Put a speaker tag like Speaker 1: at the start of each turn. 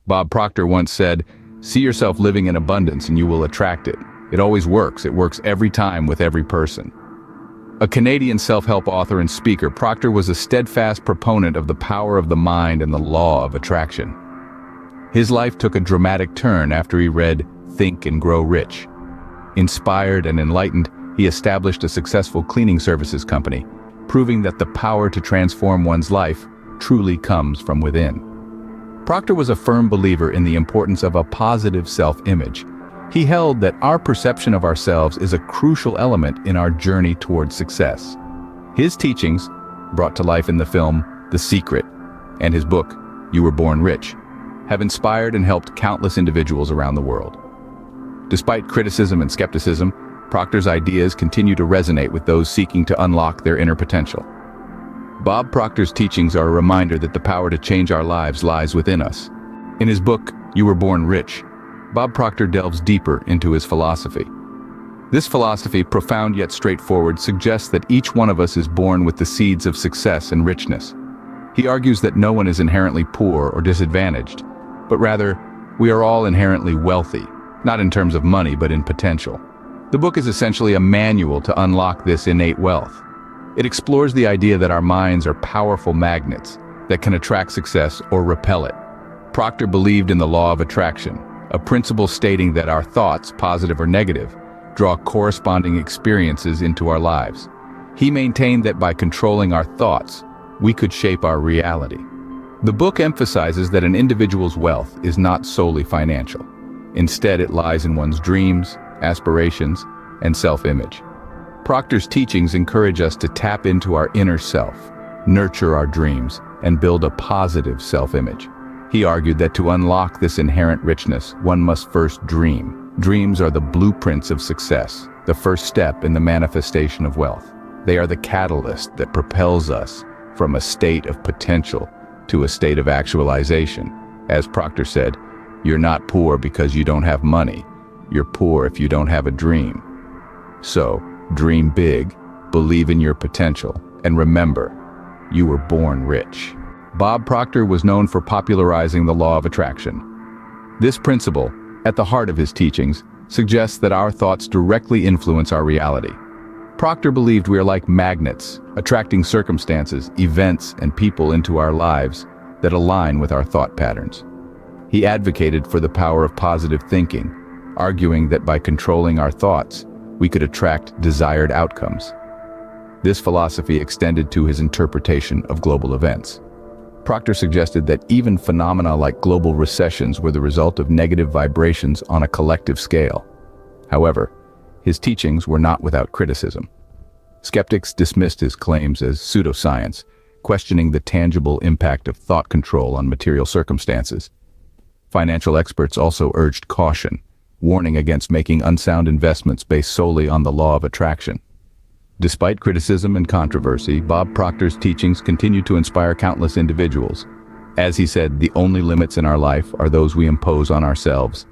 Speaker 1: Bob Proctor once said, "See yourself living in abundance and you will attract it. It always works. It works every time with every person." A Canadian self-help author and speaker, Proctor was a steadfast proponent of the power of the mind and the law of attraction. His life took a dramatic turn after he read Think and Grow Rich. Inspired and enlightened, he established a successful cleaning services company, proving that the power to transform one's life truly comes from within. Proctor was a firm believer in the importance of a positive self-image. He held that our perception of ourselves is a crucial element in our journey towards success. His teachings, brought to life in the film The Secret, and his book, You Were Born Rich, have inspired and helped countless individuals around the world. Despite criticism and skepticism, Proctor's ideas continue to resonate with those seeking to unlock their inner potential. Bob Proctor's teachings are a reminder that the power to change our lives lies within us. In his book, You Were Born Rich, Bob Proctor delves deeper into his philosophy. This philosophy, profound yet straightforward, suggests that each one of us is born with the seeds of success and richness. He argues that no one is inherently poor or disadvantaged, but rather, we are all inherently wealthy, not in terms of money but in potential. The book is essentially a manual to unlock this innate wealth. It explores the idea that our minds are powerful magnets that can attract success or repel it. Proctor believed in the law of attraction, a principle stating that our thoughts, positive or negative, draw corresponding experiences into our lives. He maintained that by controlling our thoughts, we could shape our reality. The book emphasizes that an individual's wealth is not solely financial. Instead, it lies in one's dreams, aspirations, and self-image. Proctor's teachings encourage us to tap into our inner self, nurture our dreams, and build a positive self-image. He argued that to unlock this inherent richness, one must first dream. Dreams are the blueprints of success, the first step in the manifestation of wealth. They are the catalyst that propels us from a state of potential to a state of actualization. As Proctor said, "You're not poor because you don't have money. You're poor if you don't have a dream." So, dream big, believe in your potential, and remember, you were born rich. Bob Proctor was known for popularizing the law of attraction. This principle, at the heart of his teachings, suggests that our thoughts directly influence our reality. Proctor believed we are like magnets, attracting circumstances, events, and people into our lives that align with our thought patterns. He advocated for the power of positive thinking, arguing that by controlling our thoughts, we could attract desired outcomes. This philosophy extended to his interpretation of global events. Proctor suggested that even phenomena like global recessions were the result of negative vibrations on a collective scale. However, his teachings were not without criticism. Skeptics dismissed his claims as pseudoscience, questioning the tangible impact of thought control on material circumstances. Financial experts also urged caution, warning against making unsound investments based solely on the law of attraction. Despite criticism and controversy, Bob Proctor's teachings continue to inspire countless individuals. As he said, the only limits in our life are those we impose on ourselves.